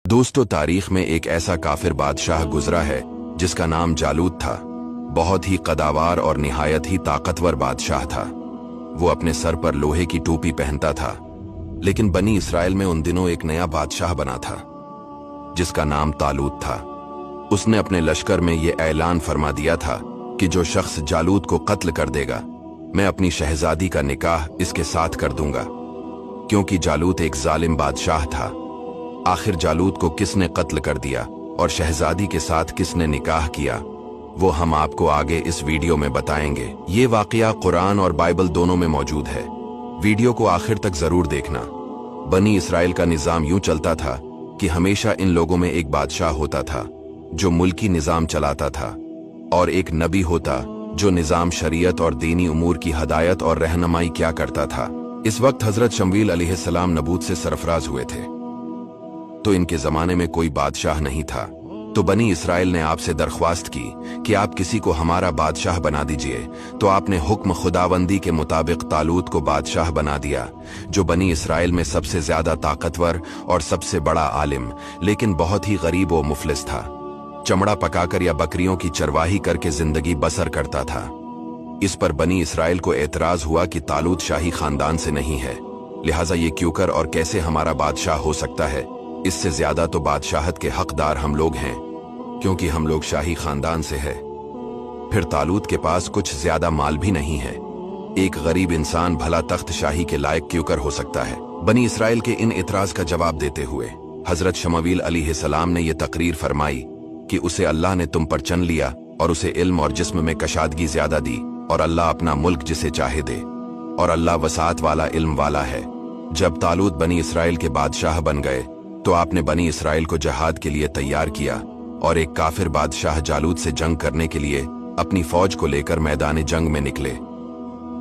दोस्तों, तारीख में एक ऐसा काफिर बादशाह गुजरा है जिसका नाम जालूत था। बहुत ही कदावार और निहायत ही ताकतवर बादशाह था। वो अपने सर पर लोहे की टोपी पहनता था। लेकिन बनी इसराइल में उन दिनों एक नया बादशाह बना था जिसका नाम तालूत था। उसने अपने लश्कर में ये ऐलान फरमा दिया था कि जो शख्स जालूत को कत्ल कर देगा, मैं अपनी शहजादी का निकाह इसके साथ कर दूंगा। क्योंकि जालूत एक जालिम बादशाह था। आखिर जालूत को किसने कत्ल कर दिया और शहजादी के साथ किसने निकाह किया, वो हम आपको आगे इस वीडियो में बताएंगे। ये वाकया कुरान और बाइबल दोनों में मौजूद है। वीडियो को आखिर तक जरूर देखना। बनी इसराइल का निजाम यूं चलता था कि हमेशा इन लोगों में एक बादशाह होता था जो मुल्की निजाम चलाता था, और एक नबी होता जो निजाम शरीयत और दीनी उमूर की हदायत और रहनुमाई क्या करता था। इस वक्त हजरत शमूएल अलैहिस्सलाम नबूत से सरफराज हुए थे, तो इनके जमाने में कोई बादशाह नहीं था। तो बनी इसराइल ने आपसे दरख्वास्त की कि आप किसी को हमारा बादशाह बना दीजिए। तो आपने हुक्म खुदावंदी के मुताबिक तालूत को बादशाह बना दिया, जो बनी इसराइल में सबसे ज्यादा ताकतवर और सबसे बड़ा आलिम, लेकिन बहुत ही गरीब व मुफलिस था। चमड़ा पकाकर या बकरियों की चरवाही करके जिंदगी बसर करता था। इस पर बनी इसराइल को एतराज हुआ कि तालूत शाही खानदान से नहीं है, लिहाजा ये क्यों कर और कैसे हमारा बादशाह हो सकता है। इससे ज्यादा तो बादशाहत के हकदार हम लोग हैं, क्योंकि हम लोग शाही खानदान से है। फिर तालूत के पास कुछ ज्यादा माल भी नहीं है। एक गरीब इंसान भला तख्त शाही के लायक क्यों कर हो सकता है। बनी इसराइल के इन इतराज का जवाब देते हुए हजरत शमूएल अलैहिस्सलाम ने यह तकरीर फरमाई कि उसे अल्लाह ने तुम पर चन लिया और उसे इल्म और जिस्म में कशादगी ज्यादा दी, और अल्लाह अपना मुल्क जिसे चाहे दे, और अल्लाह वसात वाला इल्म वाला है। जब तालूत बनी इसराइल के बादशाह बन गए तो आपने बनी इसराइल को जहाद के लिए तैयार किया, और एक काफिर बादशाह जालूत से जंग करने के लिए अपनी फौज को लेकर मैदान जंग में निकले।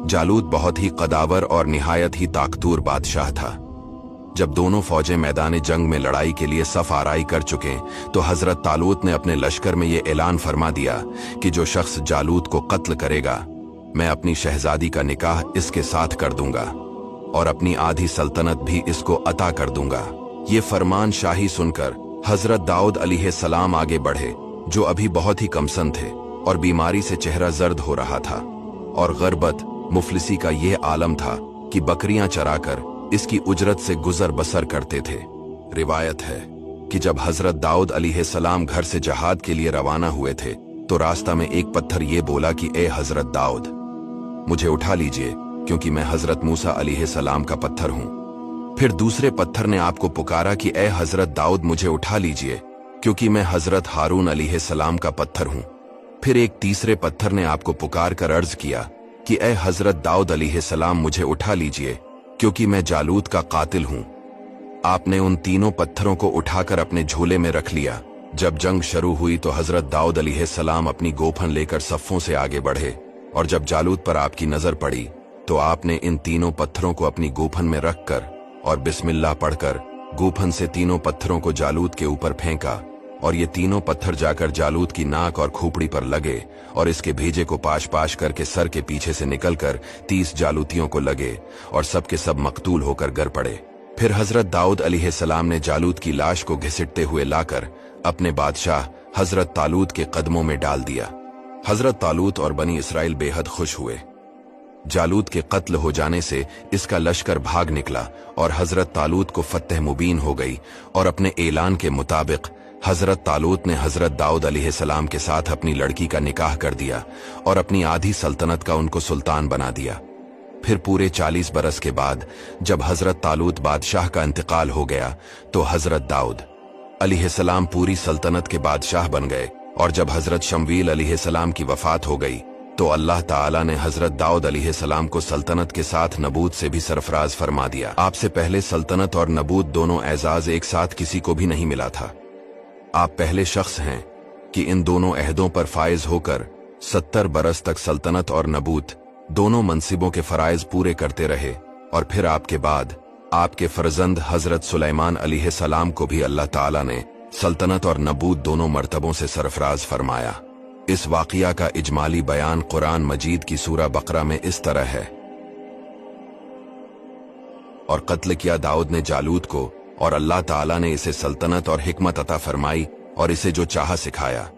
जालूत बहुत ही कदावर और निहायत ही ताकतवर बादशाह था। जब दोनों फौजें मैदान जंग में लड़ाई के लिए सफ आराई कर चुके तो हजरत तालूत ने अपने लश्कर में ये ऐलान फरमा दिया कि जो शख्स जालूत को कत्ल करेगा, मैं अपनी शहजादी का निकाह इसके साथ कर दूंगा और अपनी आधी सल्तनत भी इसको अता कर दूंगा। ये फरमान शाही सुनकर हजरत दाऊद अलैहिस्सलाम आगे बढ़े, जो अभी बहुत ही कमसन थे और बीमारी से चेहरा जर्द हो रहा था, और गरबत मुफलिसी का ये आलम था कि बकरियां चराकर इसकी उजरत से गुजर बसर करते थे। रिवायत है कि जब हजरत दाऊद अलैहिस्सलाम घर से जहाद के लिए रवाना हुए थे तो रास्ता में एक पत्थर ये बोला कि ए हजरत दाऊद, मुझे उठा लीजिए, क्योंकि मैं हजरत मूसा अलैहिस्सलाम का पत्थर हूं। फिर दूसरे पत्थर ने आपको पुकारा कि ए हजरत दाऊद, मुझे उठा लीजिए, क्योंकि मैं हजरत हारून अलैहिस्सलाम का पत्थर हूं। फिर एक तीसरे पत्थर ने आपको पुकार कर अर्ज किया कि ए हजरत दाऊद अलैहिस्सलाम, मुझे उठा लीजिए, क्योंकि मैं जालूत का कातिल हूं। आपने उन तीनों पत्थरों को उठाकर अपने झोले में रख लिया। जब जंग शुरू हुई तो हजरत दाऊद अलैहिस्सलाम अपनी गोफन लेकर सफ़ों से आगे बढ़े, और जब जालूत पर आपकी नजर पड़ी तो आपने इन तीनों पत्थरों को अपनी गोफन में रखकर और बिस्मिल्लाह पढ़कर गोफन से तीनों पत्थरों को जालूत के ऊपर फेंका, और ये तीनों पत्थर जाकर जालूत की नाक और खोपड़ी पर लगे और इसके भेजे को पाश पाश करके सर के पीछे से निकलकर 30 जालूतियों को लगे, और सबके सब मकतूल होकर गिर पड़े। फिर हजरत दाऊद अलैहिस्सलाम ने जालूत की लाश को घसीटते हुए लाकर अपने बादशाह हजरत तालूत के कदमों में डाल दिया। हजरत तालूत और बनी इसराइल बेहद खुश हुए। जालूत के कत्ल हो जाने से इसका लश्कर भाग निकला और हजरत तालूत को फतह मुबीन हो गई, और अपने ऐलान के मुताबिक हजरत तालूत ने हजरत दाऊद अलैहिस्सलाम के साथ अपनी लड़की का निकाह कर दिया और अपनी आधी सल्तनत का उनको सुल्तान बना दिया। फिर पूरे 40 बरस के बाद जब हजरत तालूत बादशाह का इंतकाल हो गया तो हजरत दाऊद अलैहिस्सलाम पूरी सल्तनत के बादशाह बन गए, और जब हजरत शमूएल अलैहिस्सलाम की वफात हो गई तो अल्लाह ताला ने हजरत दाऊद अलैहिस्सलाम को सल्तनत के साथ नबूत से भी सरफराज फरमा दिया। आपसे पहले सल्तनत और नबूत दोनों एजाज एक साथ किसी को भी नहीं मिला था। आप पहले शख्स हैं कि इन दोनों अहदों पर फायज होकर 70 बरस तक सल्तनत और नबूत दोनों मनसिबों के फराइज पूरे करते रहे, और फिर आपके बाद आपके फर्जंद हजरत सुलेमान अलैहिस्सलाम को भी अल्लाह ताला ने सल्तनत और नबूत दोनों मर्तबों से सरफराज फरमाया। इस वाक़िया का इजमाली बयान कुरान मजीद की सूरा बकरा में इस तरह है, और कत्ल किया दाऊद ने जालूत को और अल्लाह ताला ने इसे सल्तनत और हिकमत अता फरमाई और इसे जो चाहा सिखाया।